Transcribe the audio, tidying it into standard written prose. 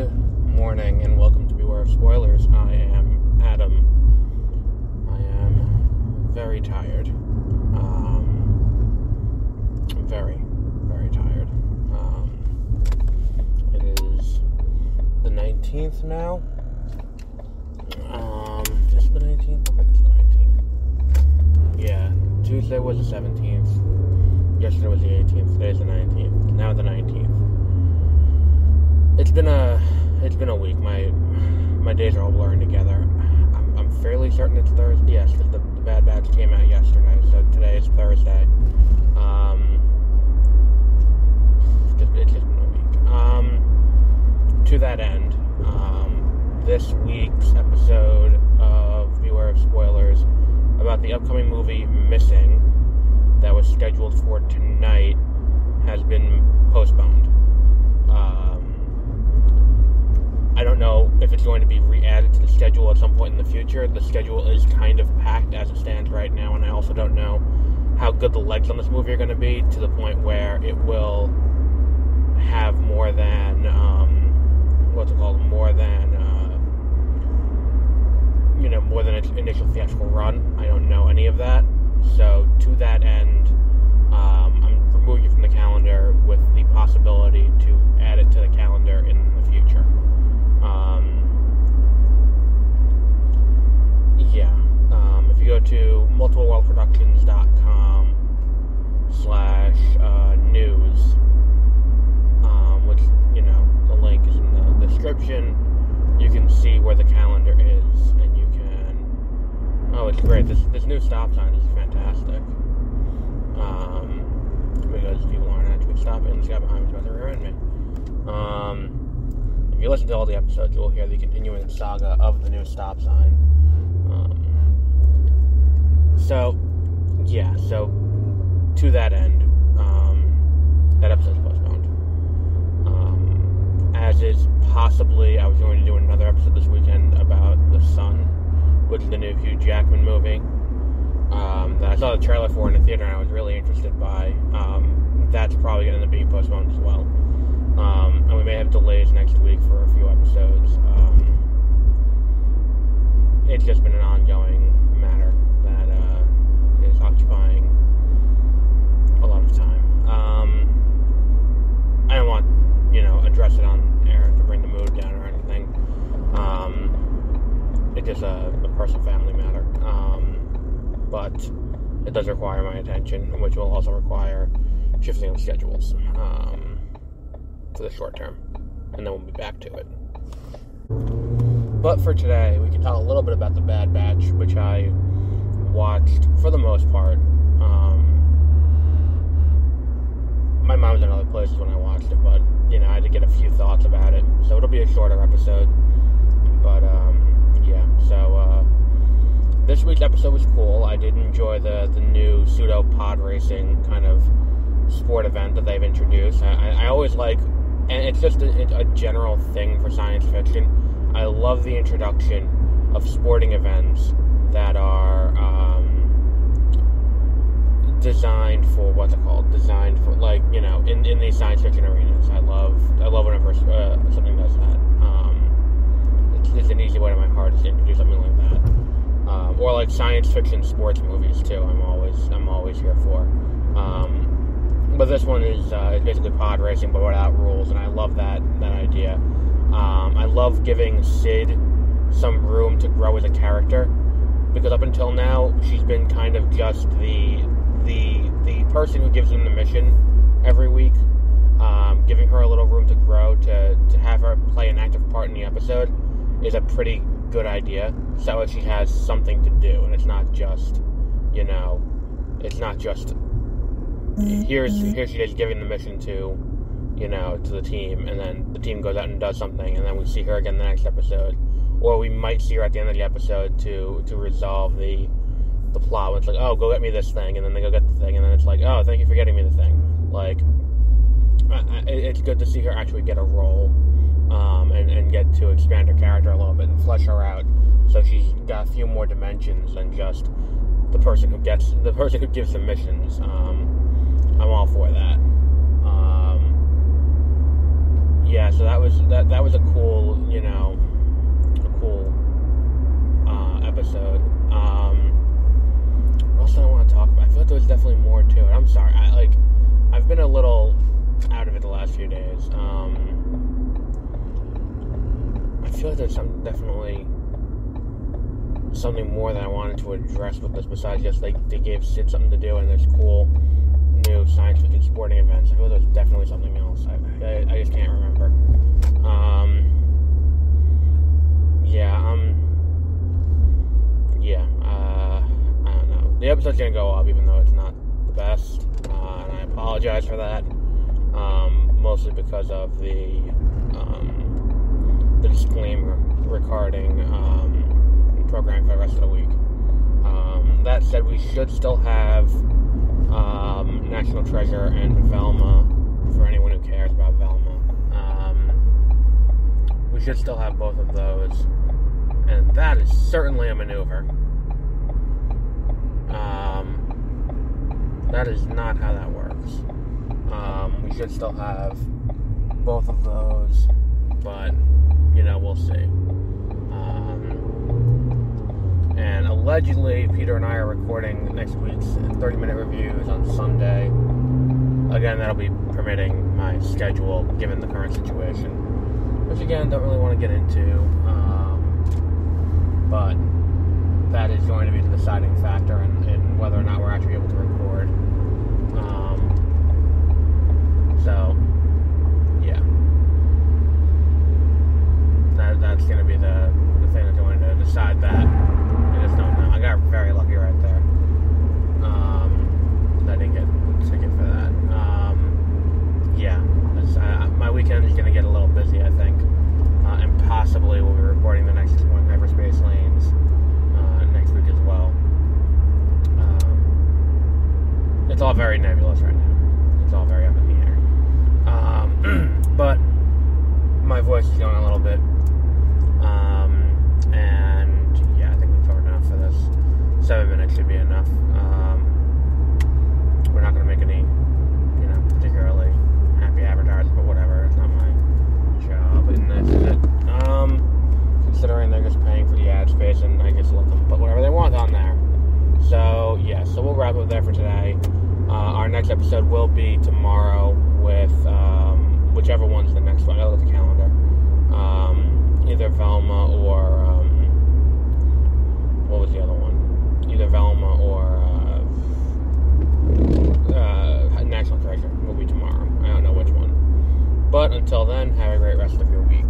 Good morning and welcome to Beware of Spoilers. I am Adam. I am very tired. I'm very, very tired. It is the 19th now. Is it the 19th? I think it's the 19th. Yeah, Tuesday was the 17th. Yesterday was the 18th. Today's the 19th. Now the 19th. It's been a week. My days are all blurring together. I'm fairly certain it's Thursday. Yes, because the Bad Batch came out yesterday, so today is Thursday. It's just been a week. To that end, this week's episode of Beware of Spoilers about the upcoming movie Missing that was scheduled for tonight has been postponed. I don't know if it's going to be re-added to the schedule at some point in the future. The schedule is kind of packed as it stands right now, and I also don't know how good the legs on this movie are going to be to the point where it will have more than, more than its initial theatrical run. I don't know any of that. So, to that end, I'm removing it from the calendar with the possibility to add it to the calendar in the future. If you go to multipleworldproductions.com/news, which, the link is in the description, you can see where the calendar is, and you can... Oh, it's great. This new stop sign is fantastic. Because people aren't actually stopping, and this guy behind me is about to rear-end me. If you listen to all the episodes, you'll hear the continuing saga of the new stop sign. So to that end, that episode's postponed. As is possibly, I was going to do another episode this weekend about The Son, which is the new Hugh Jackman movie, that I saw the trailer for in the theater and I was really interested by. That's probably going to be postponed as well. And we may have delays next week for a few episodes. It's just been an ongoing matter that is occupying a lot of time. I don't want, address it on air to bring the mood down or anything. It's just a personal family matter. But it does require my attention, which will also require shifting of schedules for the short term. And then we'll be back to it. But for today, we can talk a little bit about The Bad Batch, which I watched for the most part. My mom was in other places when I watched it, but, I had to get a few thoughts about it. So it'll be a shorter episode. But, this week's episode was cool. I did enjoy the new pseudo pod racing kind of sport event that they've introduced. I always like, and it's just a general thing for science fiction, I love the introduction of sporting events that are designed for in these science fiction arenas. I love whenever something does that. It's an easy way to my heart to introduce something like that. Or like science fiction sports movies too. I'm always here for. But this one is basically pod racing, but without rules, and I love that idea. I love giving Sid some room to grow as a character, because up until now, she's been kind of just the person who gives him the mission every week. Giving her a little room to grow, to have her play an active part in the episode is a pretty good idea, so that she has something to do, and it's not just, here she is giving the mission to the team, and then the team goes out and does something, and then we see her again the next episode, or we might see her at the end of the episode to resolve the plot. It's like, oh, go get me this thing, and then they go get the thing, and then it's like, oh, thank you for getting me the thing. Like, it's good to see her actually get a role, and get to expand her character a little bit and flesh her out, so she's got a few more dimensions than just the person who gives the missions. I'm all for that. So that was a cool 2 days. I feel like there's definitely something more that I wanted to address with this besides just they gave Sid something to do and there's cool new science fiction sporting events. I feel like there's definitely something else. I just can't remember. I don't know. The episode's gonna go up even though it's not the best, and I apologize for that. Mostly because of the disclaimer regarding programming for the rest of the week. That said, we should still have National Treasure and Velma for anyone who cares about Velma. We should still have both of those, and that is certainly a maneuver. That is not how that works. We should still have both of those, but, we'll see. And allegedly, Peter and I are recording next week's 30-minute reviews on Sunday. Again, that'll be permitting my schedule, given the current situation. Which, again, don't really want to get into. But that is going to be the deciding factor in whether or not we're actually able to record. So, yeah. That's going to be the thing that's going to decide that. I just don't know. I got very lucky right there. I didn't get a ticket for that. My weekend is going to get a little busy, I think. And possibly we'll be recording the next one, Hyperspace Lanes, next week as well. It's all very nebulous right now. It's all very up in the air. But my voice is going a little bit. And yeah, I think we've covered enough for this. 7 minutes should be enough. We're not going to make any, particularly happy advertising, but whatever. It's not my job, and that's it. Considering they're just paying for the ad space, and I just let them put whatever they want on there. So yeah, so we'll wrap up there for today. Our next episode will be tomorrow with whichever one's the next one. I gotta look at the calendar. Either Velma or what was the other one? Either Velma or National Treasure will be tomorrow. I don't know which one. But until then, have a great rest of your week.